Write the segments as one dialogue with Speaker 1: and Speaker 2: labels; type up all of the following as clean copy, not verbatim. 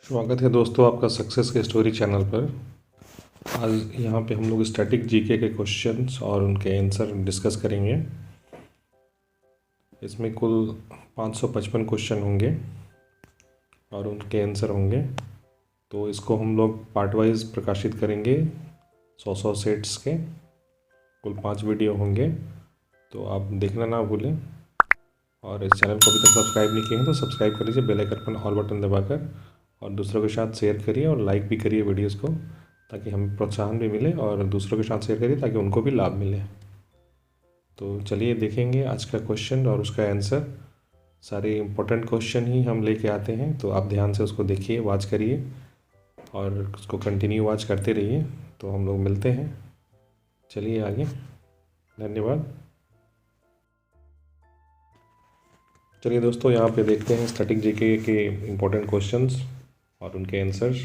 Speaker 1: स्वागत है दोस्तों आपका सक्सेस के स्टोरी चैनल पर। आज यहाँ पे हम लोग स्टैटिक जीके के क्वेश्चंस और उनके आंसर डिस्कस करेंगे। इसमें कुल 555 क्वेश्चन होंगे और उनके आंसर होंगे। तो इसको हम लोग पार्ट वाइज प्रकाशित करेंगे 100 सेट्स के। कुल 5 वीडियो होंगे, तो आप देखना ना भूलें। और इस चैनल को अभी तक सब्सक्राइब नहीं किए हैं तो सब्सक्राइब कर लीजिए बेल आइकन पर ऑल बटन दबाकर, और दूसरों के साथ शेयर करिए और लाइक भी करिए वीडियोस को, ताकि हमें प्रोत्साहन भी मिले, और दूसरों के साथ शेयर करिए ताकि उनको भी लाभ मिले। तो चलिए देखेंगे आज का क्वेश्चन और उसका आंसर। सारे इम्पोर्टेंट क्वेश्चन ही हम लेके आते हैं, तो आप ध्यान से उसको देखिए, वॉच करिए और उसको कंटिन्यू वॉच करते रहिए। तो हम लोग मिलते हैं, चलिए आगे। धन्यवाद। चलिए दोस्तों, यहाँ पे देखते हैं स्टैटिक जीके के इम्पोर्टेंट क्वेश्चंस और उनके आंसर्स।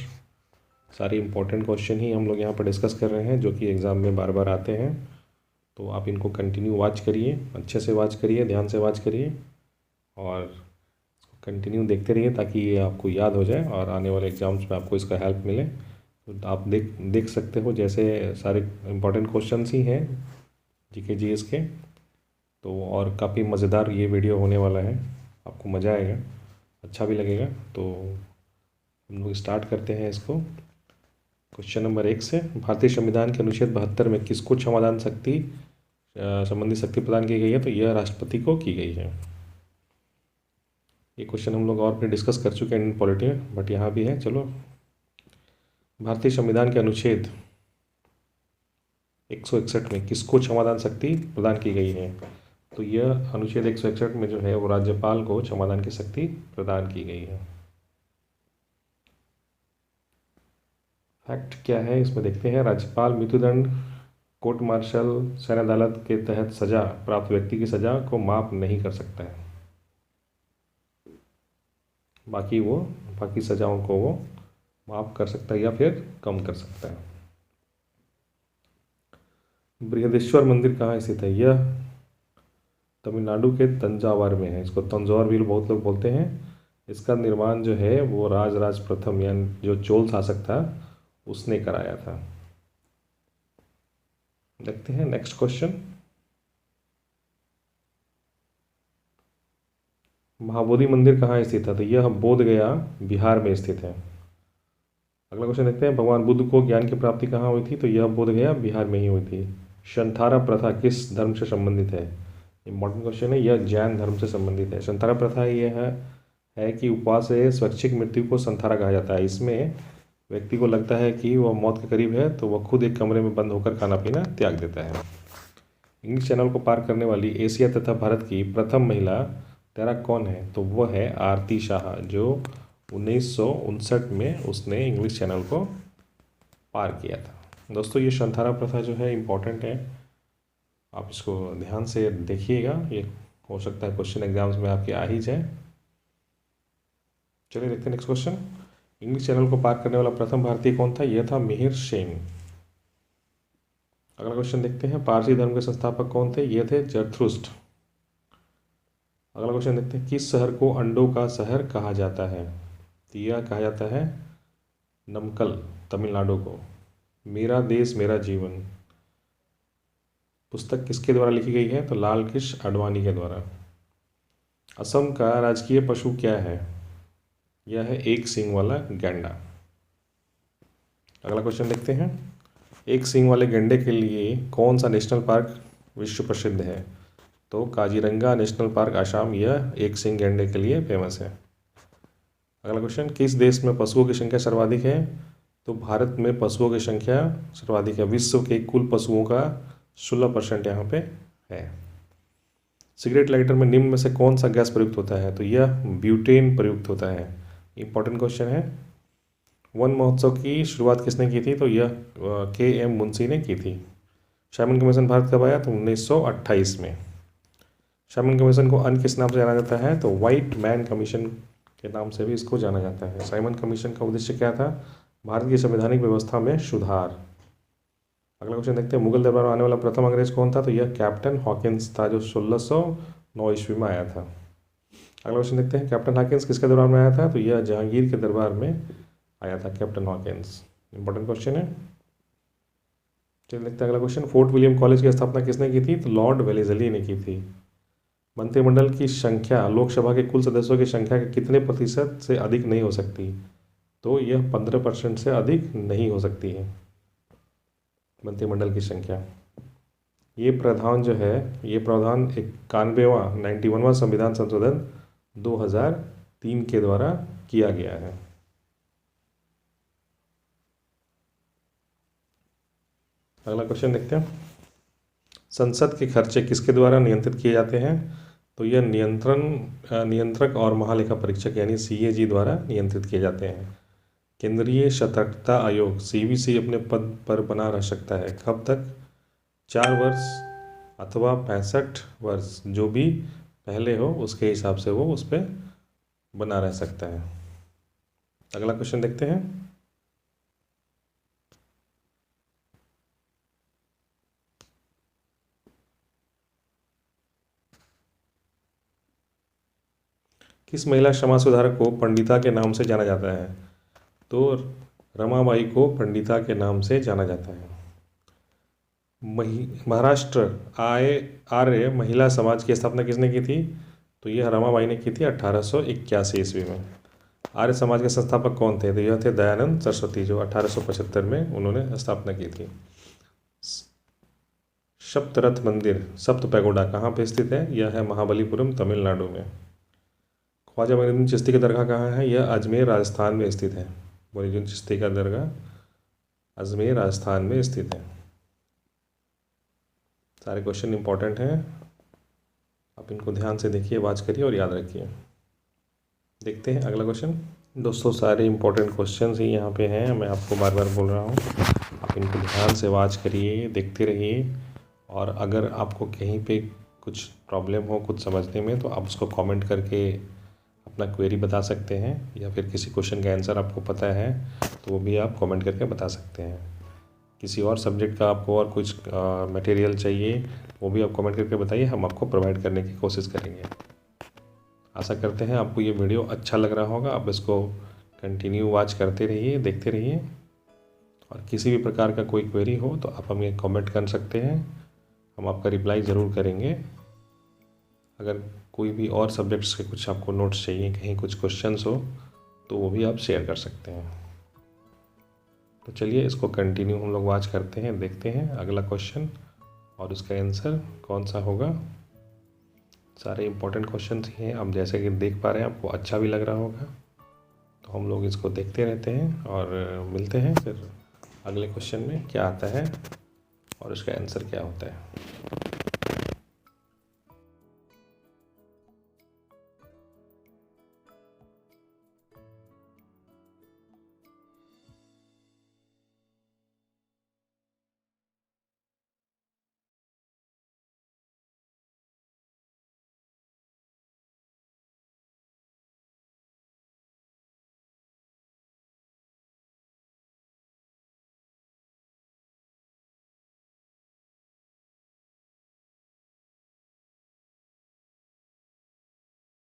Speaker 1: सारे इम्पोर्टेंट क्वेश्चन ही हम लोग यहाँ पर डिस्कस कर रहे हैं, जो कि एग्ज़ाम में बार बार आते हैं। तो आप इनको कंटिन्यू वॉच करिए, अच्छे से वॉच करिए, ध्यान से वॉच करिए और इसको कंटिन्यू देखते रहिए, ताकि ये आपको याद हो जाए और आने वाले एग्ज़ाम्स में आपको इसका हेल्प मिले। तो आप देख सकते हो, जैसे सारे इम्पोर्टेंट क्वेश्चंस ही हैं जीके जीएस के। तो और काफ़ी मज़ेदार ये वीडियो होने वाला है, आपको मज़ा आएगा, अच्छा भी लगेगा। तो हम लोग स्टार्ट करते हैं इसको। क्वेश्चन नंबर 1 से, भारतीय संविधान के अनुच्छेद 72 में किसको क्षमादान शक्ति संबंधी शक्ति प्रदान की गई है? तो यह राष्ट्रपति को की गई है। ये क्वेश्चन हम लोग और भी डिस्कस कर चुके हैं इंडियन पॉलिटी में, बट यहाँ भी है। चलो, भारतीय संविधान के अनुच्छेद 161 में किसको क्षमादान शक्ति प्रदान की गई है? तो यह अनुच्छेद 161 में जो है वो राज्यपाल को क्षमादान की शक्ति प्रदान की गई है। फैक्ट क्या है इसमें देखते हैं। राज्यपाल मृत्युदंड, कोर्ट मार्शल, सैन्य अदालत के तहत सजा प्राप्त व्यक्ति की सजा को माफ़ नहीं कर सकता है। बाकी सजाओं को वो माफ़ कर सकता है या फिर कम कर सकता है। बृहदेश्वर मंदिर कहाँ स्थित है? यह तमिलनाडु के तंजावर में है। इसको तंजौर भी बहुत लोग बोलते हैं। इसका निर्माण जो है वो राजराज प्रथम, यानी जो चोल शासक था, उसने कराया था। देखते हैं नेक्स्ट क्वेश्चन। महाबोधि मंदिर कहाँ स्थित है? तो यह बोध गया बिहार में स्थित है। अगला क्वेश्चन देखते हैं। भगवान बुद्ध को ज्ञान की प्राप्ति कहाँ हुई थी? तो यह बोध गया बिहार में ही हुई थी। शंथारा प्रथा किस धर्म से संबंधित है? इंपॉर्टेंट क्वेश्चन है। यह जैन धर्म से संबंधित है। शंथारा प्रथा यह है कि उपवास से स्वैच्छिक मृत्यु को संथारा कहा जाता है। इसमें व्यक्ति को लगता है कि वह मौत के करीब है, तो वह खुद एक कमरे में बंद होकर खाना पीना त्याग देता है। इंग्लिश चैनल को पार करने वाली एशिया तथा भारत की प्रथम महिला तैराक कौन है? तो वह है आरती शाह, जो 1959 में उसने इंग्लिश चैनल को पार किया था। दोस्तों, ये शंथारा प्रथा जो है इम्पॉर्टेंट है, आप इसको ध्यान से देखिएगा। ये हो सकता है क्वेश्चन एग्जाम्स में आपके आ ही जाए। चलिए देखते हैं नेक्स्ट क्वेश्चन। इंग्लिश चैनल को पार करने वाला प्रथम भारतीय कौन था? यह था मिहिर सेन। अगला क्वेश्चन देखते हैं। पारसी धर्म के संस्थापक कौन थे? ये थे जरथुस्ट्र। अगला क्वेश्चन देखते हैं। किस शहर को अंडों का शहर कहा जाता है? तो यह कहा जाता है नमक्कल, तमिलनाडु को। मेरा देश मेरा जीवन पुस्तक किसके द्वारा लिखी गई है? तो लाल कृष्ण आडवाणी के द्वारा। असम का राजकीय पशु क्या है? यह है एक सींग वाला गैंडा। अगला क्वेश्चन देखते हैं। एक सींग वाले गैंडे के लिए कौन सा नेशनल पार्क विश्व प्रसिद्ध है? तो काजीरंगा नेशनल पार्क आसाम, यह एक सींग गैंडे के लिए फेमस है। अगला क्वेश्चन। किस देश में पशुओं की संख्या सर्वाधिक है? तो भारत में पशुओं की संख्या सर्वाधिक है। विश्व के कुल पशुओं का 16% यहाँ पे है। सिगरेट लाइटर में निम्न में से कौन सा गैस प्रयुक्त होता है? तो यह ब्यूटेन प्रयुक्त होता है। इंपॉर्टेंट क्वेश्चन है। वन महोत्सव की शुरुआत किसने की थी? तो यह KM मुंशी ने की थी। साइमन कमीशन भारत कब आया? तो 1928 में। साइमन कमीशन को अन्य किस नाम से जाना जाता है? तो व्हाइट मैन कमीशन के नाम से भी इसको जाना जाता है। साइमन कमीशन का उद्देश्य क्या था? भारत की संवैधानिक व्यवस्था में सुधार। अगला क्वेश्चन देखते हैं। मुगल दरबार में आने वाला प्रथम अंग्रेज कौन था? तो यह कैप्टन हॉकिंस था, जो 1609 ईस्वी में आया था। अगला क्वेश्चन देखते हैं। कैप्टन हॉकिंस किसके दरबार में आया था? तो यह जहांगीर के दरबार में आया था कैप्टन हॉकिंस। इंपॉर्टेंट क्वेश्चन है। चलिए देखते हैं अगला क्वेश्चन। फोर्ट विलियम कॉलेज की स्थापना किसने की थी? तो लॉर्ड वेलेजली ने की थी। मंत्रिमंडल की संख्या लोकसभा के कुल सदस्यों की संख्या के कितने प्रतिशत से अधिक नहीं हो सकती? तो यह 15% से अधिक नहीं हो सकती है मंत्रिमंडल की संख्या। ये प्रावधान जो है, ये प्रावधान 91वां संविधान संशोधन 2003 के द्वारा किया गया है। अगला क्वेश्चन देखते हैं। संसद के खर्चे किसके द्वारा नियंत्रित किए जाते हैं? तो यह नियंत्रक और महालेखा परीक्षक यानी CAG द्वारा नियंत्रित किए जाते हैं। केंद्रीय सतर्कता आयोग CVC अपने पद पर बना रह सकता है कब तक? 4 वर्ष अथवा 65 वर्ष, जो भी पहले हो उसके हिसाब से वो उस पर बना रह सकता है। अगला क्वेश्चन देखते हैं। किस महिला समाज सुधारक को पंडिता के नाम से जाना जाता है? तो रमाबाई को पंडिता के नाम से जाना जाता है। महाराष्ट्र आर्य महिला समाज की स्थापना किसने की थी? तो यह रमाबाई ने की थी 1881 ईस्वी में। आर्य समाज के संस्थापक कौन थे? तो यह थे दयानंद सरस्वती, जो 1875 में उन्होंने स्थापना की थी। सप्तरथ मंदिर, सप्त पैगोडा कहाँ पे स्थित है? यह है महाबलीपुरम, तमिलनाडु में। ख्वाजा मोइनुद्दीन चिश्ती की दरगाह कहाँ है? यह अजमेर राजस्थान में स्थित है। मोइनुद्दीन चिश्ती का दरगाह अजमेर राजस्थान में स्थित है। सारे क्वेश्चन इंपॉर्टेंट हैं, आप इनको ध्यान से देखिए, वाच करिए और याद रखिए। देखते हैं अगला क्वेश्चन। दोस्तों सारे इंपॉर्टेंट क्वेश्चंस ही यहाँ पे हैं, मैं आपको बार बार बोल रहा हूँ, आप इनको ध्यान से वाच करिए, देखते रहिए। और अगर आपको कहीं पे कुछ प्रॉब्लम हो कुछ समझने में, तो आप उसको कमेंट करके अपना क्वेरी बता सकते हैं, या फिर किसी क्वेश्चन का आंसर आपको पता है तो वो भी आप कमेंट करके बता सकते हैं। किसी और सब्जेक्ट का आपको और कुछ मटेरियल चाहिए, वो भी आप कमेंट करके बताइए, हम आपको प्रोवाइड करने की कोशिश करेंगे। आशा करते हैं आपको ये वीडियो अच्छा लग रहा होगा, आप इसको कंटिन्यू वॉच करते रहिए, देखते रहिए। और किसी भी प्रकार का कोई क्वेरी हो तो आप हमें कमेंट कर सकते हैं, हम आपका रिप्लाई ज़रूर करेंगे। अगर कोई भी और सब्जेक्ट्स के कुछ आपको नोट्स चाहिए, कहीं कुछ क्वेश्चंस हो, तो वो भी आप शेयर कर सकते हैं। तो चलिए इसको कंटिन्यू हम लोग वॉच करते हैं, देखते हैं अगला क्वेश्चन और उसका आंसर कौन सा होगा। सारे इंपॉर्टेंट क्वेश्चन ही हैं, आप जैसे कि देख पा रहे हैं, आपको अच्छा भी लग रहा होगा। तो हम लोग इसको देखते रहते हैं और मिलते हैं फिर अगले क्वेश्चन में क्या आता है और उसका आंसर क्या होता है।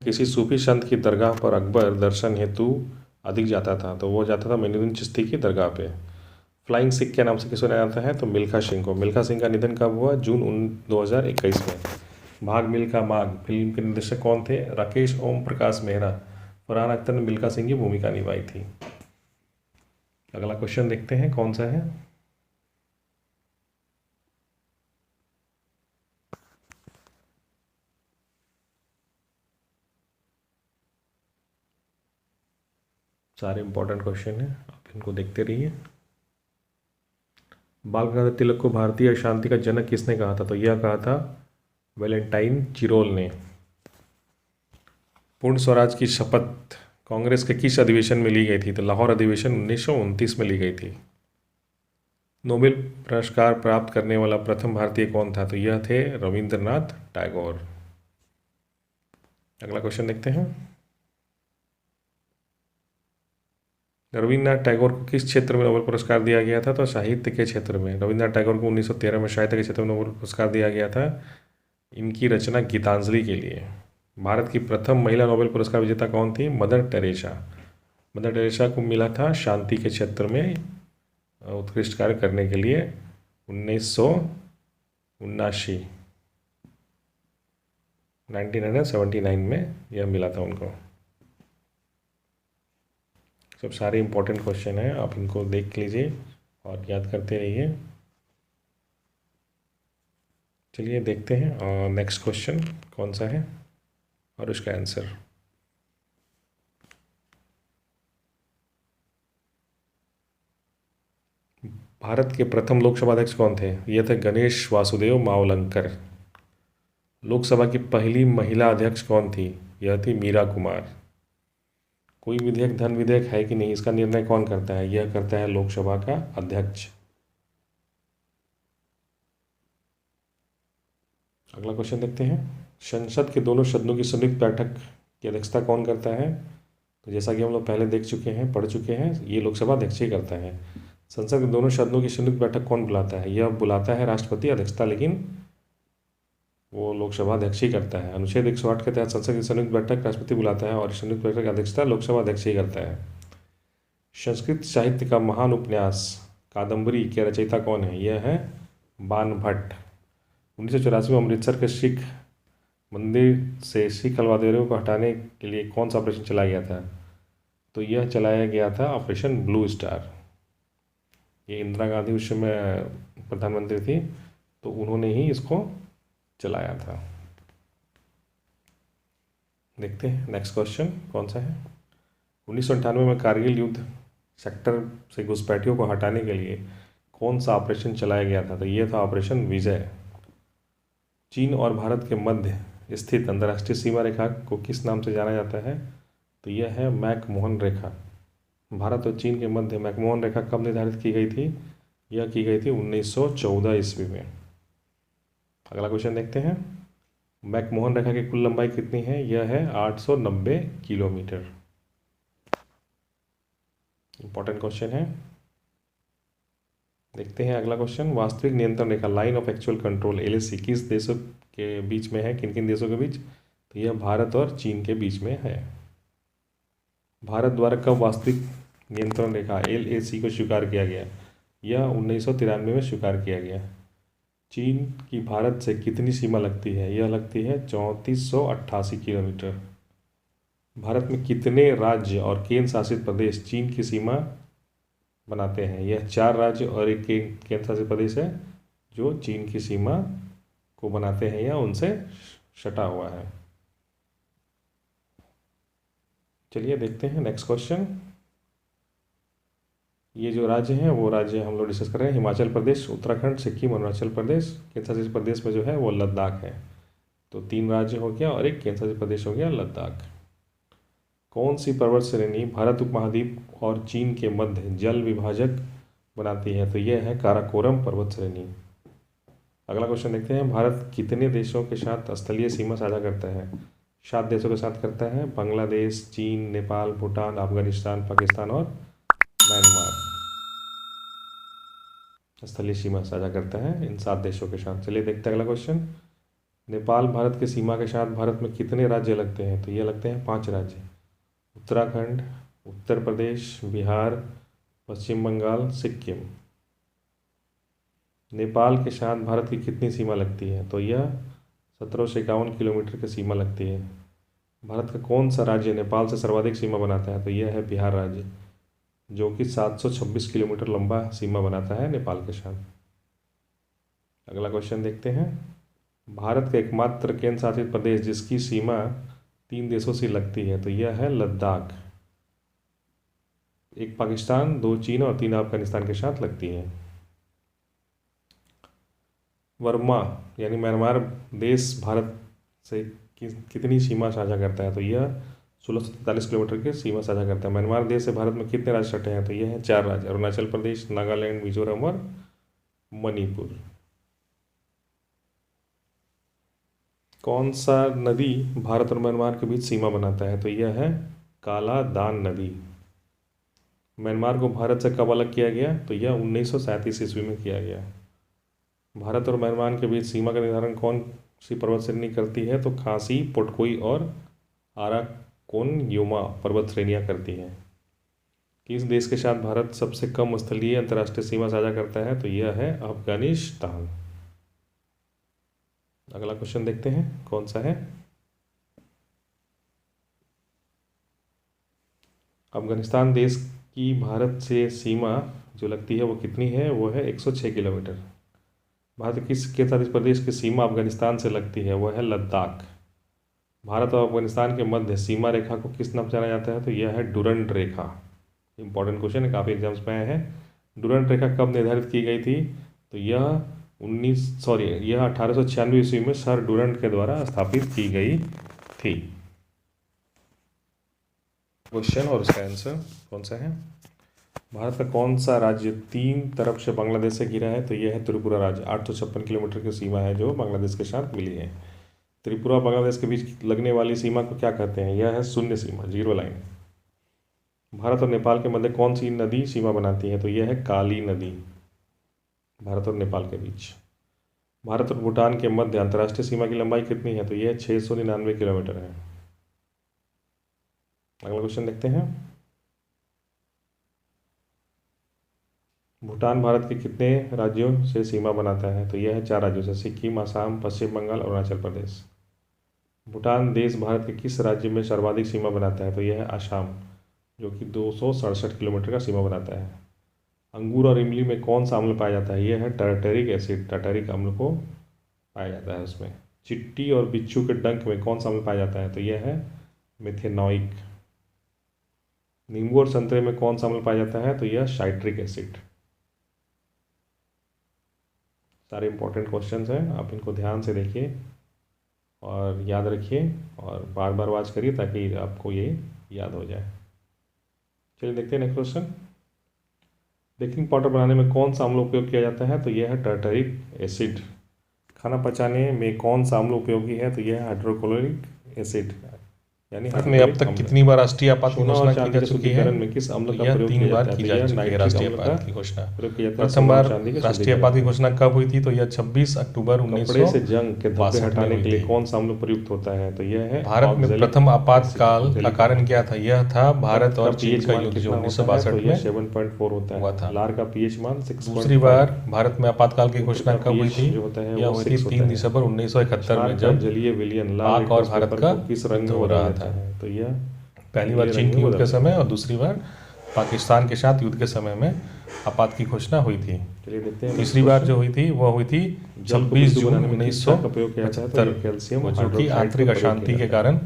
Speaker 1: किसी सूफी संत की दरगाह पर अकबर दर्शन हेतु अधिक जाता था, तो वो जाता था मोइनुद्दीन चिश्ती की दरगाह पे। फ्लाइंग सिख के नाम से किसको जाना जाता है? तो मिल्खा सिंह को। मिल्खा सिंह का निधन कब हुआ? जून 2021 में। भाग मिल्खा माग फिल्म के निर्देशक कौन थे? राकेश ओम प्रकाश मेहरा। फरहान अख्तर ने मिल्खा सिंह की भूमिका निभाई थी। अगला क्वेश्चन देखते हैं कौन सा है। सारे इंपॉर्टेंट क्वेश्चन हैं, आप इनको देखते रहिए। बाल गंगाधर तिलक को भारतीय शांति का जनक किसने कहा था? तो यह कहा था वैलेंटाइन चिरोल ने। पूर्ण स्वराज की शपथ कांग्रेस के किस अधिवेशन में ली गई थी? तो लाहौर अधिवेशन 1929 में ली गई थी। नोबेल पुरस्कार प्राप्त करने वाला प्रथम भारतीय कौन था? तो यह थे रविंद्रनाथ टैगोर। अगला क्वेश्चन देखते हैं। रविंद्रनाथ टैगोर को किस क्षेत्र में नोबेल पुरस्कार दिया गया था? तो साहित्य के क्षेत्र में। रविंद्रनाथ टैगोर को 1913 में साहित्य के क्षेत्र में नोबेल पुरस्कार दिया गया था, इनकी रचना गीतांजलि के लिए। भारत की प्रथम महिला नोबेल पुरस्कार विजेता कौन थी? Mother Teresa. मदर टेरेसा को मिला था शांति के क्षेत्र में उत्कृष्ट कार्य करने के लिए 1979 में यह मिला था उनको। सब सारे इम्पोर्टेंट क्वेश्चन हैं, आप इनको देख लीजिए और याद करते रहिए। चलिए देखते हैं नेक्स्ट क्वेश्चन कौन सा है और उसका आंसर। भारत के प्रथम लोकसभा अध्यक्ष कौन थे? ये थे गणेश वासुदेव मावलंकर। लोकसभा की पहली महिला अध्यक्ष कौन थी? यह थी मीरा कुमार। कोई विधेयक धन विधेयक है कि नहीं, इसका निर्णय कौन करता है? यह करता है लोकसभा का अध्यक्ष। अगला क्वेश्चन देखते हैं। संसद के दोनों सदनों की संयुक्त बैठक की अध्यक्षता कौन करता है? तो जैसा कि हम लोग पहले देख चुके हैं, पढ़ चुके हैं, ये लोकसभा अध्यक्ष ही करता है। संसद के दोनों सदनों की संयुक्त बैठक कौन बुलाता है? यह बुलाता है राष्ट्रपति अध्यक्षता, लेकिन वो लोकसभा अध्यक्ष ही करता है। अनुच्छेद 108 के तहत संसद की संयुक्त बैठक राष्ट्रपति बुलाता है और संयुक्त बैठक की अध्यक्षता लोकसभा अध्यक्ष ही करता है। संस्कृत साहित्य का महान उपन्यास कादम्बरी के रचयिता कौन है? यह है बाण भट्ट। 1984 में अमृतसर के सिख मंदिर से सिख अल्वादेरों को हटाने के लिए कौन सा ऑपरेशन चलाया गया था? तो यह चलाया गया था ऑपरेशन ब्लू स्टार। ये इंदिरा गांधी उस समय प्रधानमंत्री थी, तो उन्होंने ही इसको चलाया था। देखते हैं नेक्स्ट क्वेश्चन कौन सा है। 1998 में कारगिल युद्ध सेक्टर से घुसपैठियों को हटाने के लिए कौन सा ऑपरेशन चलाया गया था? तो यह था ऑपरेशन विजय। चीन और भारत के मध्य स्थित अंतर्राष्ट्रीय सीमा रेखा को किस नाम से जाना जाता है? तो यह है मैकमोहन रेखा। भारत और चीन के मध्य मैकमोहन रेखा कब निर्धारित की गई थी? यह की गई थी 1914 ईस्वी में। अगला क्वेश्चन देखते हैं। मैकमोहन रेखा की कुल लंबाई कितनी है? यह है 890 किलोमीटर। इंपॉर्टेंट क्वेश्चन है। देखते हैं अगला क्वेश्चन। वास्तविक नियंत्रण रेखा line of actual control LAC किस देशों के बीच में है? किन किन देशों के बीच? तो यह भारत और चीन के बीच में है। भारत द्वारा कब वास्तविक नियंत्रण रेखा LAC को स्वीकार किया गया? यह 1993 में स्वीकार किया गया। चीन की भारत से कितनी सीमा लगती है? यह लगती है 3488 किलोमीटर। भारत में कितने राज्य और केंद्र शासित प्रदेश चीन की सीमा बनाते हैं? यह 4 राज्य और एक केंद्र शासित प्रदेश है जो चीन की सीमा को बनाते हैं या उनसे सटा हुआ है। चलिए देखते हैं नेक्स्ट क्वेश्चन। ये जो राज्य हैं वो राज्य हम लोग डिस्कस कर रहे हैं। हिमाचल प्रदेश, उत्तराखंड, सिक्किम, अरुणाचल प्रदेश। केंद्र शासित प्रदेश में जो है वो लद्दाख है। तो 3 राज्य हो गया और एक केंद्र शासित प्रदेश हो गया लद्दाख। कौन सी पर्वत श्रेणी भारत उपमहाद्वीप और चीन के मध्य जल विभाजक बनाती है? तो यह है काराकोरम पर्वत श्रेणी। अगला क्वेश्चन देखते हैं। भारत कितने देशों के साथ स्थलीय सीमा साझा करता है? 7 देशों के साथ करता है। बांग्लादेश, चीन, नेपाल, भूटान, अफगानिस्तान, पाकिस्तान और म्यांमार स्थलीय सीमा साझा करता है इन 7 देशों के साथ। चलिए देखते हैं अगला क्वेश्चन। नेपाल भारत के सीमा के साथ भारत में कितने राज्य लगते हैं? तो ये लगते हैं 5 राज्य। उत्तराखंड, उत्तर प्रदेश, बिहार, पश्चिम बंगाल, सिक्किम। नेपाल के साथ भारत की कितनी सीमा लगती है? तो यह 1751 किलोमीटर की सीमा लगती है। भारत का कौन सा राज्य नेपाल से सर्वाधिक सीमा बनाता है? तो यह है बिहार राज्य, जो कि 726 किलोमीटर लंबा सीमा बनाता है नेपाल के साथ। अगला क्वेश्चन देखते हैं। भारत का एकमात्र केंद्र शासित प्रदेश जिसकी सीमा 3 देशों से लगती है, तो यह है लद्दाख। 1 पाकिस्तान, 2 चीन और 3 अफगानिस्तान के साथ लगती है। वर्मा यानी म्यांमार देश भारत से कितनी सीमा साझा करता है? तो यह 1643 किलोमीटर की सीमा साझा करता है। म्यांमार देश से भारत में कितने राज्य सटे हैं? तो यह है 4 राज्य, अरुणाचल प्रदेश, नागालैंड, मिजोरम और मणिपुर। कौन सा नदी भारत और म्यांमार के बीच सीमा बनाता है? तो यह है काला दान नदी। म्यांमार को भारत से कब अलग किया गया? तो यह 1937 ईस्वी में किया गया। भारत और म्यांमार के बीच सीमा का निर्धारण कौन सी पर्वत श्रेणी करती है? तो खासी, पोटकोई और आराकोनयुमा पर्वत श्रेणियाँ करती हैं। किस देश के साथ भारत सबसे कम स्थलीय अंतर्राष्ट्रीय सीमा साझा करता है? तो यह है अफगानिस्तान। अगला क्वेश्चन देखते हैं कौन सा है। अफगानिस्तान देश की भारत से सीमा जो लगती है वो कितनी है? वो है 106 किलोमीटर। भारत किस केंद्र शासित प्रदेश की सीमा अफगानिस्तान से लगती है? वह है लद्दाख। भारत और अफगानिस्तान के मध्य सीमा रेखा को किस नाम से जाना जाता है? तो यह है डुरंड रेखा। इंपॉर्टेंट क्वेश्चन है, काफ़ी एग्जाम्स में आए हैं। डुरंड रेखा कब निर्धारित की गई थी? तो यह 1896 ईस्वी में सर डुरंड के द्वारा स्थापित की गई थी। क्वेश्चन और उसका आंसर कौन सा है? भारत का कौन सा राज्य 3 तरफ से बांग्लादेश से घिरा है? तो यह है त्रिपुरा राज्य। 856 किलोमीटर की सीमा है जो बांग्लादेश के साथ मिली है। त्रिपुरा बांग्लादेश के बीच लगने वाली सीमा को क्या कहते हैं? यह है शून्य सीमा, जीरो लाइन। भारत और नेपाल के मध्य कौन सी नदी सीमा बनाती है? तो यह है काली नदी, भारत और नेपाल के बीच। भारत और भूटान के मध्य अंतर्राष्ट्रीय सीमा की लंबाई कितनी है? तो यह 699 किलोमीटर है। अगला क्वेश्चन देखते हैं। भूटान भारत के कितने राज्यों से सीमा बनाता है? तो यह है 4 राज्यों से, सिक्किम, असम, पश्चिम बंगाल, अरुणाचल प्रदेश। भूटान देश भारत के किस राज्य में सर्वाधिक सीमा बनाता है? तो यह है असम, जो कि 267 किलोमीटर का सीमा बनाता है। अंगूर और इमली में कौन सा अम्ल पाया जाता है? यह है टार्टरिक एसिड, टार्टरिक अम्ल को पाया जाता है उसमें। चिट्टी और बिच्छू के डंक में कौन सा अम्ल पाया जाता है? तो यह है मिथेनॉइक। नींबू और संतरे में कौन सा अम्ल पाया जाता है? तो यह साइट्रिक एसिड। सारे इंपॉर्टेंट क्वेश्चंस हैं, आप इनको ध्यान से देखिए और याद रखिए और बार बार वाच करिए ताकि आपको ये याद हो जाए। चलिए देखते हैं नेक्स्ट क्वेश्चन। बेकिंग पाउडर बनाने में कौन सा अम्ल उपयोग किया जाता है? तो यह है टार्टरिक एसिड। खाना पचाने में कौन सा अम्ल उपयोगी है? तो यह है हाइड्रोक्लोरिक एसिड, यानी
Speaker 2: भारत में अब तक कितनी बार राष्ट्रीय आपात की घोषणा की जा चुकी है?
Speaker 1: में किस अम्ल का
Speaker 2: यह
Speaker 1: प्रयोग
Speaker 2: 3
Speaker 1: किया
Speaker 2: बार
Speaker 1: जाता है?
Speaker 2: की
Speaker 1: तो
Speaker 2: जा
Speaker 1: यह
Speaker 2: चुकी है
Speaker 1: नाइट्रिक
Speaker 2: राष्ट्रीय
Speaker 1: अम्ल का
Speaker 2: आपात की घोषणा।
Speaker 1: प्रयोग किया जाता है।
Speaker 2: प्रथम बार
Speaker 1: चांदी के
Speaker 2: राष्ट्रीय आपात की घोषणा कब हुई थी? तो यह 26 अक्टूबर
Speaker 1: कपड़े से जंग के धब्बे
Speaker 2: 1962
Speaker 1: हटाने
Speaker 2: में
Speaker 1: के
Speaker 2: हुई
Speaker 1: लिए
Speaker 2: थी।
Speaker 1: कौन सा अम्ल प्रयुक्त होता है? तो यह है
Speaker 2: भारत में
Speaker 1: ऑक्सैलिक
Speaker 2: प्रथम आपातकाल
Speaker 1: एसिड।
Speaker 2: का कारण क्या था? यह था भारत और चीन का युद्ध जो
Speaker 1: कितना होता है?
Speaker 2: 1962
Speaker 1: तो यह
Speaker 2: में
Speaker 1: 7.4 होता
Speaker 2: हुआ
Speaker 1: है।
Speaker 2: था।
Speaker 1: लार का पीएच मान 6.5।
Speaker 2: दूसरी बार भारत में आपातकाल की घोषणा
Speaker 1: का
Speaker 2: कब हुई
Speaker 1: pH
Speaker 2: थी?
Speaker 1: जो होता है
Speaker 2: यह
Speaker 1: वो
Speaker 2: हुई थी
Speaker 1: 6 होता
Speaker 2: 3
Speaker 1: है।
Speaker 2: दिसंबर 1971 में,
Speaker 1: क्षार का
Speaker 2: जब
Speaker 1: जलीय विलयन लाल
Speaker 2: पाक और
Speaker 1: लिटमस
Speaker 2: भारत
Speaker 1: पेपर
Speaker 2: का
Speaker 1: को किस रंग में
Speaker 2: युद्ध हो
Speaker 1: बदल
Speaker 2: रहा
Speaker 1: देता
Speaker 2: था।
Speaker 1: है? तो यह
Speaker 2: पहली बार चीन के युद्ध के समय और दूसरी बार पाकिस्तान के साथ युद्ध के समय में आपात की घोषणा हुई थी।
Speaker 1: चलिए देखते हैं।
Speaker 2: तीसरी बार जो हुई थी वह हुई थी 26 जून 1975 को, जो कि आंतरिक अशांति के कारण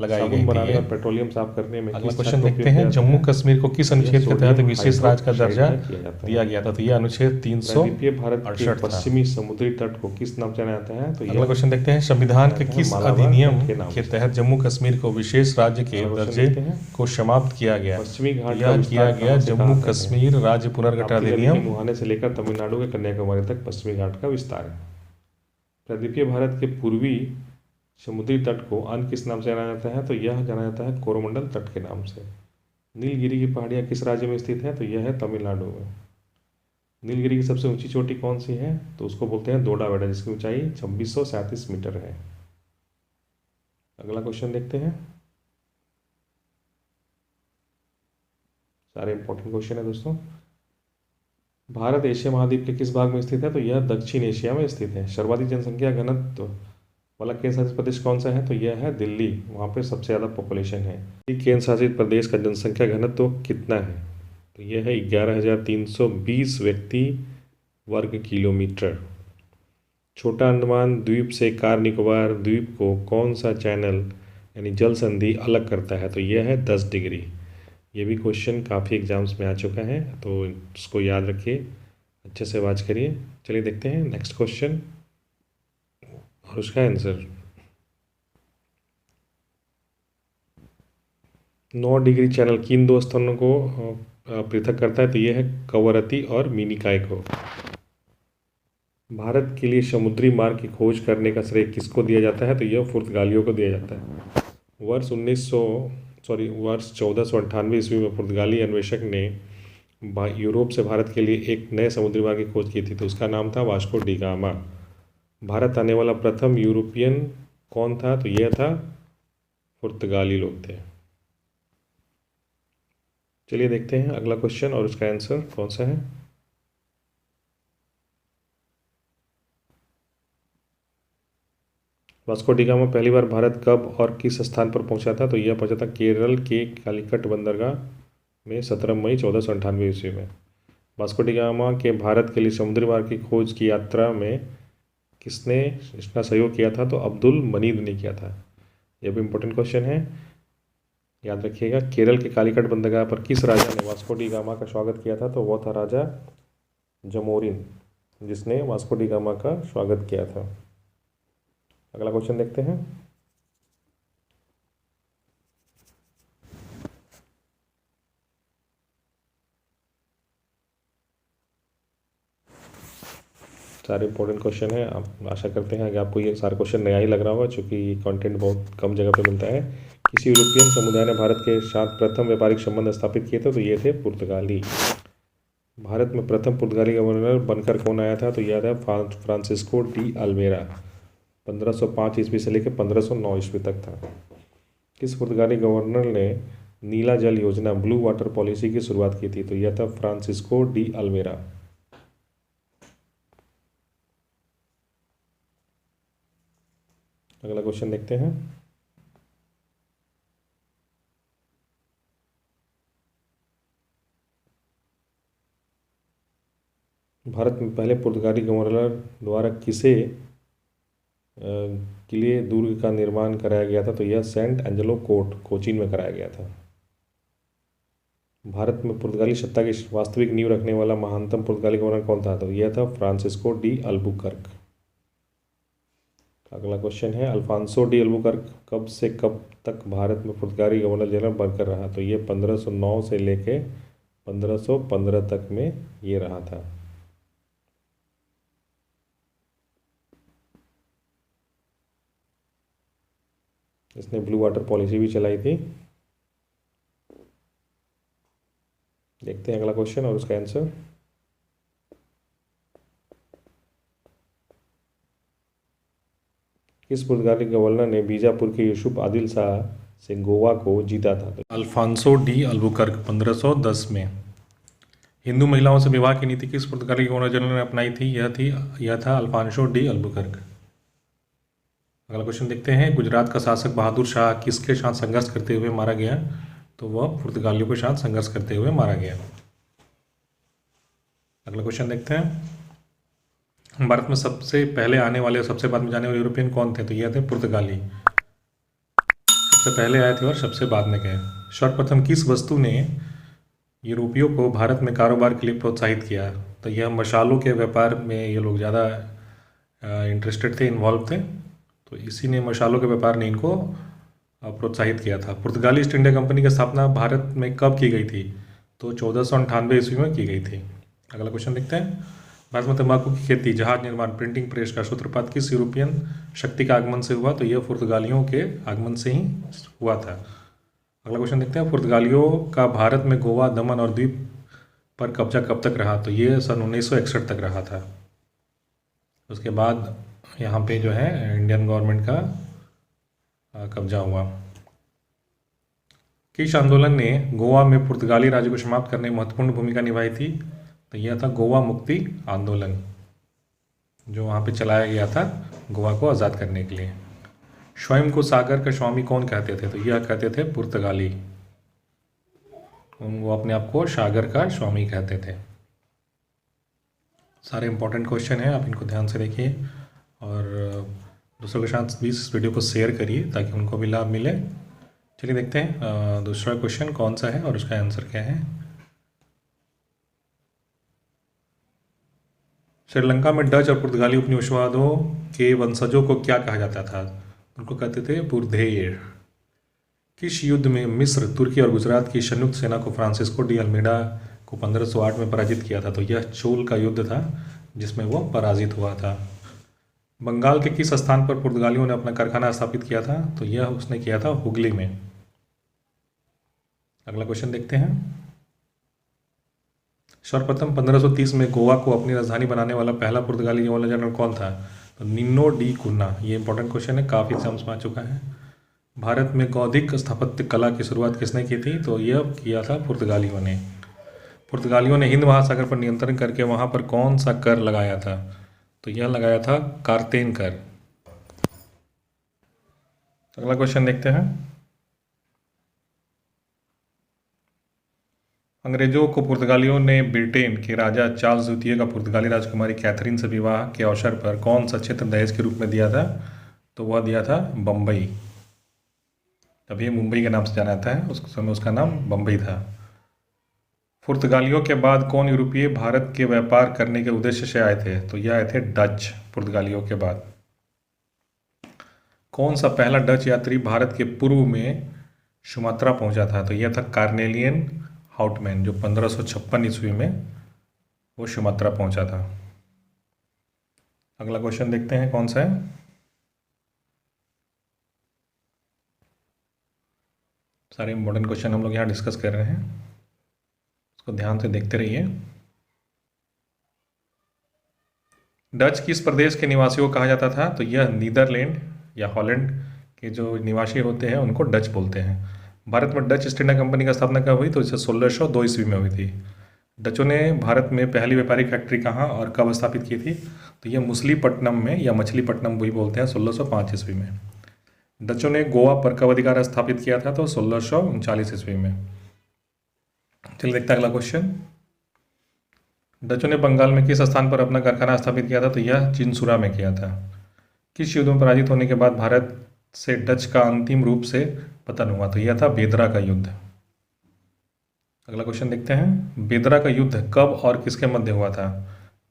Speaker 2: लगाई गई थी।
Speaker 1: और पेट्रोलियम साफ करने में
Speaker 2: अगला क्वेश्चन देखते हैं। जम्मू कश्मीर को किस अनुच्छेद के तहत विशेष राज्य का दर्जा दिया गया था? तो यह अनुच्छेद 368 था।
Speaker 1: पश्चिमी समुद्री तट को किस नाम से जाना जाता है? तो
Speaker 2: अगला क्वेश्चन देखते हैं। संविधान के किस अधिनियम के तहत जम्मू कश्मीर को विशेष राज्य के दर्जे को समाप्त किया गया?
Speaker 1: पश्चिमी घाट
Speaker 2: यह किया गया जम्मू कश्मीर राज्य पुनर्गठन अधिनियम
Speaker 1: मुहाने से लेकर तमिलनाडु के कन्याकुमारी तक पश्चिमी घाट का विस्तार है। प्रदीपीय भारत के पूर्वी समुद्री तट को अन्य किस नाम से जाना जाता है? तो यह जाना जाता है कोरोमंडल तट के नाम से। नीलगिरी की पहाड़ियाँ किस राज्य में स्थित है? तो यह है तमिलनाडु में। नीलगिरी की सबसे ऊंची चोटी कौन सी है? तो उसको बोलते हैं दोडा बेड़ा, जिसकी ऊंचाई 2637 मीटर है। अगला क्वेश्चन देखते हैं। सारे इंपॉर्टेंट क्वेश्चन है दोस्तों। भारत एशिया महाद्वीप के किस भाग में स्थित है? तो यह दक्षिण एशिया में स्थित है। सर्वाधिक जनसंख्या घनत्व वाला केंद्र शासित प्रदेश कौन सा है? तो यह है दिल्ली, वहाँ पे सबसे ज़्यादा पॉपुलेशन है। केंद्र शासित प्रदेश का जनसंख्या घनत्व कितना है? तो यह है 11,320 व्यक्ति वर्ग किलोमीटर। छोटा अंडमान द्वीप से कार निकोबार द्वीप को कौन सा चैनल यानी जल संधि अलग करता है? तो यह है 10 डिग्री। ये भी क्वेश्चन काफ़ी एग्जाम्स में आ चुका है, तो इसको याद रखिए, अच्छे से वाच करिए। चलिए देखते हैं नेक्स्ट क्वेश्चन और उसका आंसर। 9 डिग्री चैनल किन 2 स्थानों को पृथक करता है? तो यह है कवरत्ती और मिनिकॉय को। भारत के लिए समुद्री मार्ग की खोज करने का श्रेय किसको दिया जाता है? तो यह पुर्तगालियों को दिया जाता है। वर्ष 1498 ईस्वी में पुर्तगाली अन्वेषक ने यूरोप से भारत के लिए एक नए समुद्री मार्ग की खोज की थी, तो उसका नाम था वास्को डी गामा। भारत आने वाला प्रथम यूरोपियन कौन था? तो यह था पुर्तगाली लोग थे। चलिए देखते हैं अगला क्वेश्चन और उसका आंसर कौन सा है। वास्को डी गामा पहली बार भारत कब और किस स्थान पर पहुंचा था? तो यह पहुंचा था केरल के कालीकट बंदरगाह में 17 मई 1498 ईस्वी में। वास्को डी गामा के भारत के लिए समुद्री मार्ग की खोज की यात्रा में किसने इसका सहयोग किया था? तो अब्दुल मनीद ने किया था। यह भी इम्पोर्टेंट क्वेश्चन है, याद रखिएगा। केरल के कालीकट बंदरगाह पर किस राजा ने वास्को डी गामा का स्वागत किया था? तो वो था राजा जमोरिन, जिसने वास्को डी गामा का स्वागत किया था। अगला क्वेश्चन देखते हैं। सारे इंपॉर्टेंट क्वेश्चन है। आप आशा करते हैं कि आपको ये सारे क्वेश्चन नया ही लग रहा होगा, क्योंकि कंटेंट बहुत कम जगह पे मिलता है। किसी यूरोपियन समुदाय ने भारत के साथ प्रथम व्यापारिक संबंध स्थापित किए थे? तो ये थे पुर्तगाली। भारत में प्रथम पुर्तगाली गवर्नर बनकर कौन आया था? तो यह था फ्रांसिस्को डी अल्मेरा। 1505 ईस्वी से लेकर 1509 ईस्वी तक था। किस पुर्तगाली गवर्नर ने नीला जल योजना ब्लू वाटर पॉलिसी की शुरुआत की थी? तो यह था फ्रांसिस्को डी अल्मेरा। अगला क्वेश्चन देखते हैं। भारत में पहले पुर्तगाली गवर्नर द्वारा किसे किले दुर्ग का निर्माण कराया गया था? तो यह सेंट एंजेलो कोट कोचीन में कराया गया था। भारत में पुर्तगाली सत्ता की वास्तविक नींव रखने वाला महानतम पुर्तगाली गवर्नर कौन था? तो यह था फ्रांसिस्को डी अल्बुकर्क। अगला क्वेश्चन है, अल्फांसो डी अल्बुकर्क कब से कब तक भारत में पुर्तगाली गवर्नर जनरल बनकर रहा? तो ये 1509 से लेके 1515 तक में ये रहा था। इसने ब्लू वाटर पॉलिसी भी चलाई थी। देखते हैं अगला क्वेश्चन और उसका आंसर। किस पुर्तगाली गवर्नर ने बीजापुर के यूसुफ आदिल शाह से गोवा को जीता था?
Speaker 2: अल्फांसो डी अल्बुकर्क 1510 में। हिंदू महिलाओं से विवाह की नीति किस पुर्तगाली गवर्नर जनरल ने अपनाई थी? यह था अल्फांसो डी अल्बुकर्क। अगला क्वेश्चन देखते हैं, गुजरात का शासक बहादुर शाह किसके साथ संघर्ष करते हुए मारा गया? तो वह पुर्तगालियों के साथ संघर्ष करते हुए मारा गया। अगला क्वेश्चन देखते हैं, भारत में सबसे पहले आने वाले और सबसे बाद में जाने वाले यूरोपियन कौन थे? तो यह थे पुर्तगाली। सबसे पहले आए थे और सबसे बाद में गए। सर्वप्रथम किस वस्तु ने यूरोपियों को भारत में कारोबार के लिए प्रोत्साहित किया? तो यह मसालों के व्यापार में ये लोग ज़्यादा इंटरेस्टेड थे, इन्वॉल्व थे, तो इसी ने मसालों के व्यापार ने इनको प्रोत्साहित किया था। पुर्तगाली ईस्ट इंडिया कंपनी की स्थापना भारत में कब की गई थी? तो 1498 ईस्वी में की गई थी। अगला क्वेश्चन देखते हैं, भारत में तंबाकू की खेती, जहाज निर्माण, प्रिंटिंग प्रेस का सूत्रपात किस यूरोपियन शक्ति का आगमन से हुआ? तो यह पुर्तगालियों के आगमन से ही हुआ था। अगला क्वेश्चन देखते हैं, पुर्तगालियों का भारत में गोवा, दमन और द्वीप पर कब्जा कब तक रहा? तो ये सन 1961 तक रहा था। उसके बाद यहाँ पे जो है इंडियन गवर्नमेंट का कब्जा हुआ। किस आंदोलन ने गोवा में पुर्तगाली राज्य को समाप्त करने में महत्वपूर्ण भूमिका निभाई थी? तो यह था गोवा मुक्ति आंदोलन, जो वहाँ पे चलाया गया था गोवा को आज़ाद करने के लिए। स्वयं को सागर का स्वामी कौन कहते थे? तो यह कहते थे पुर्तगाली। वो अपने आप को सागर का स्वामी कहते थे। सारे इंपॉर्टेंट क्वेश्चन हैं, आप इनको ध्यान से देखिए और दूसरों के साथ भी इस वीडियो को शेयर करिए ताकि उनको भी लाभ मिले। चलिए देखते हैं दूसरा क्वेश्चन कौन सा है और उसका आंसर क्या है। श्रीलंका में डच और पुर्तगाली उपनिवेशवादों के वंशजों को क्या कहा जाता था? उनको कहते थे बुर्देयर। किस युद्ध में मिस्र, तुर्की और गुजरात की संयुक्त सेना को फ्रांसिस्को डी अल्मेडा को 1508 में पराजित किया था? तो यह चोल का युद्ध था जिसमें वो पराजित हुआ था। बंगाल के किस स्थान पर पुर्तगालियों ने अपना कारखाना स्थापित किया था? तो यह उसने किया था हुगली में। अगला क्वेश्चन देखते हैं, सर्वप्रथम 1530 में गोवा को अपनी राजधानी बनाने वाला पहला पुर्तगाली गवर्नर जनरल कौन था? तो निन्नो डी कुन्ना। ये इंपॉर्टेंट क्वेश्चन है, काफ़ी एग्जाम्स में आ चुका है। भारत में गौधिक स्थापत्य कला की शुरुआत किसने की थी? तो यह किया था पुर्तगालियों ने। पुर्तगालियों ने हिंद महासागर पर नियंत्रण करके वहाँ पर कौन सा कर लगाया था? तो यह लगाया था कार्तेन कर। अगला क्वेश्चन देखते हैं। अंग्रेजों को पुर्तगालियों ने ब्रिटेन के राजा चार्ल्स द्वितीय का पुर्तगाली राजकुमारी कैथरीन से विवाह के अवसर पर कौन सा क्षेत्र दहेज के रूप में दिया था? तो वह दिया था बम्बई। अभी मुंबई के नाम से जाना जाता है, उस समय उसका नाम बम्बई था। पुर्तगालियों के बाद कौन यूरोपीय भारत के व्यापार करने के उद्देश्य से आए थे? तो यह आए थे डच। पुर्तगालियों के बाद कौन सा पहला डच यात्री भारत के पूर्व में सुमात्रा पहुंचा था? तो यह था कार्नेलियन हाउटमैन, जो 1556 ईस्वी में वो सुमात्रा पहुंचा था। अगला क्वेश्चन देखते हैं कौन सा है। सारे इंपॉर्टेंट क्वेश्चन हम लोग यहाँ डिस्कस कर रहे हैं, उसको ध्यान से देखते रहिए। डच किस प्रदेश के निवासियों को कहा जाता था? तो यह नीदरलैंड या हॉलैंड के जो निवासी होते हैं उनको डच बोलते हैं। भारत में डच ईस्ट इंडिया कंपनी की स्थापना कब हुई? तो इसे 1602 ईस्वी में हुई थी। डचों ने भारत में पहली व्यापारिक फैक्ट्री कहाँ और कब स्थापित की थी? तो यह मछलीपट्टनम में, या मछलीपट्टनम भी बोलते हैं, 1605 ईस्वी में। डचों ने गोवा पर कब अधिकार स्थापित किया था? तो 1639 ईस्वी में। चलिए देखते हैं अगला क्वेश्चन। डचों ने बंगाल में किस स्थान पर अपना कारखाना स्थापित किया था? तो यह चिंसुरा में किया था। किस युद्ध में पराजित होने के बाद भारत से डच का अंतिम रूप से पतन हुआ? तो यह था बेदरा का युद्ध। अगला क्वेश्चन देखते हैं। बेदरा का युद्ध कब और किसके मध्य हुआ था?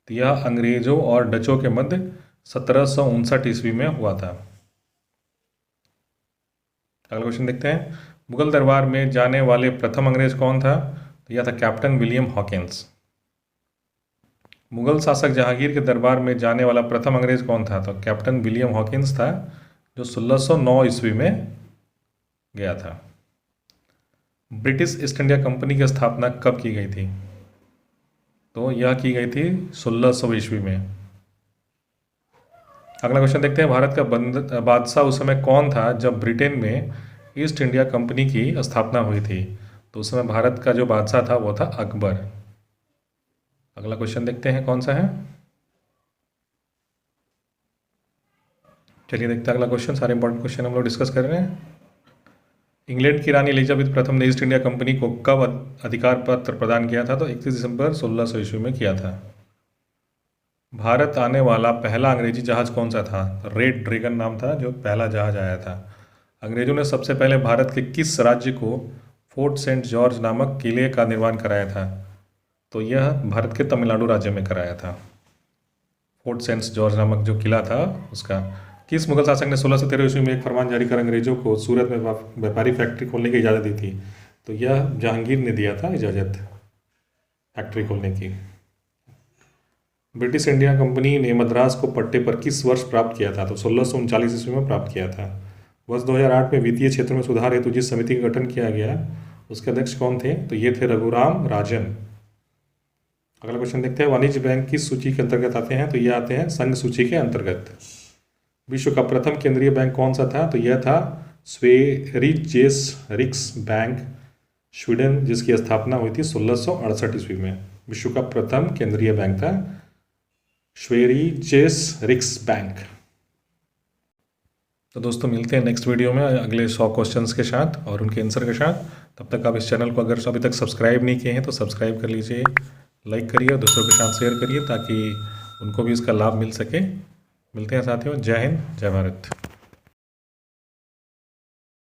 Speaker 2: तो यह अंग्रेजों और डचों के मध्य 1759 ईस्वी में हुआ था। अगला क्वेश्चन देखते हैं। मुगल दरबार में जाने वाले प्रथम अंग्रेज कौन था? तो यह था कैप्टन विलियम हॉकिंस। मुगल शासक जहांगीर के दरबार में जाने वाला प्रथम अंग्रेज कौन था? तो कैप्टन विलियम हॉकिंस था, जो 1609 ईस्वी में गया था। ब्रिटिश ईस्ट इंडिया कंपनी की स्थापना कब की गई थी? तो यह की गई थी 1600 ईस्वी में। अगला क्वेश्चन देखते हैं। भारत का बादशाह उस समय कौन था जब ब्रिटेन में ईस्ट इंडिया कंपनी की स्थापना हुई थी? तो उस समय भारत का जो बादशाह था वो था अकबर। अगला क्वेश्चन देखते हैं कौन सा है। चलिए देखते हैं अगला क्वेश्चन। सारे इंपॉर्टेंट क्वेश्चन हम लोग डिस्कस कर रहे हैं। इंग्लैंड की रानी एलिजाबेथ प्रथम ने ईस्ट इंडिया कंपनी को कब अधिकार पत्र प्रदान किया था? तो 31 दिसंबर 1600 ईस्वी में किया था। भारत आने वाला पहला अंग्रेजी जहाज कौन सा था? रेड ड्रैगन नाम था जो पहला जहाज आया था। अंग्रेजों ने सबसे पहले भारत के किस राज्य को फोर्ट सेंट जॉर्ज नामक किले का निर्माण कराया था? तो यह भारत के तमिलनाडु राज्य में कराया था। फोर्ट सेंट जॉर्ज नामक जो किला था उसका। किस मुगल शासक ने 1613 ईस्वी में एक फरमान जारी कर अंग्रेजों को सूरत में व्यापारी फैक्ट्री खोलने की इजाज़त दी थी? तो यह जहांगीर ने दिया था इजाज़त फैक्ट्री खोलने की। ब्रिटिश इंडिया कंपनी ने मद्रास को पट्टे पर किस वर्ष प्राप्त किया था? तो 1639 ईस्वी में प्राप्त किया था। वर्ष 2008 में वित्तीय क्षेत्र में सुधार हेतु जिस समिति का गठन किया गया उसके अध्यक्ष कौन थे? तो ये थे रघुराम राजन। अगला क्वेश्चन देखते हैं। वाणिज्य बैंक किस सूची के अंतर्गत आते हैं? तो ये आते हैं संघ सूची के अंतर्गत। विश्व का प्रथम केंद्रीय बैंक कौन सा था? तो यह था स्वेरिजेस रिक्स बैंक, स्वीडन, जिसकी स्थापना हुई थी 1668 ईस्वी में। विश्व का प्रथम केंद्रीय बैंक था स्वेरिजेस रिक्स बैंक। तो दोस्तों मिलते हैं नेक्स्ट वीडियो में अगले 100 क्वेश्चंस के साथ और उनके आंसर के साथ। तब तक आप इस चैनल को अगर अभी तक सब्सक्राइब नहीं किए हैं तो सब्सक्राइब कर लीजिए, लाइक करिए और दूसरों के साथ शेयर करिए ताकि उनको भी इसका लाभ मिल सके। मिलते हैं साथियों। जय हिंद, जय भारत।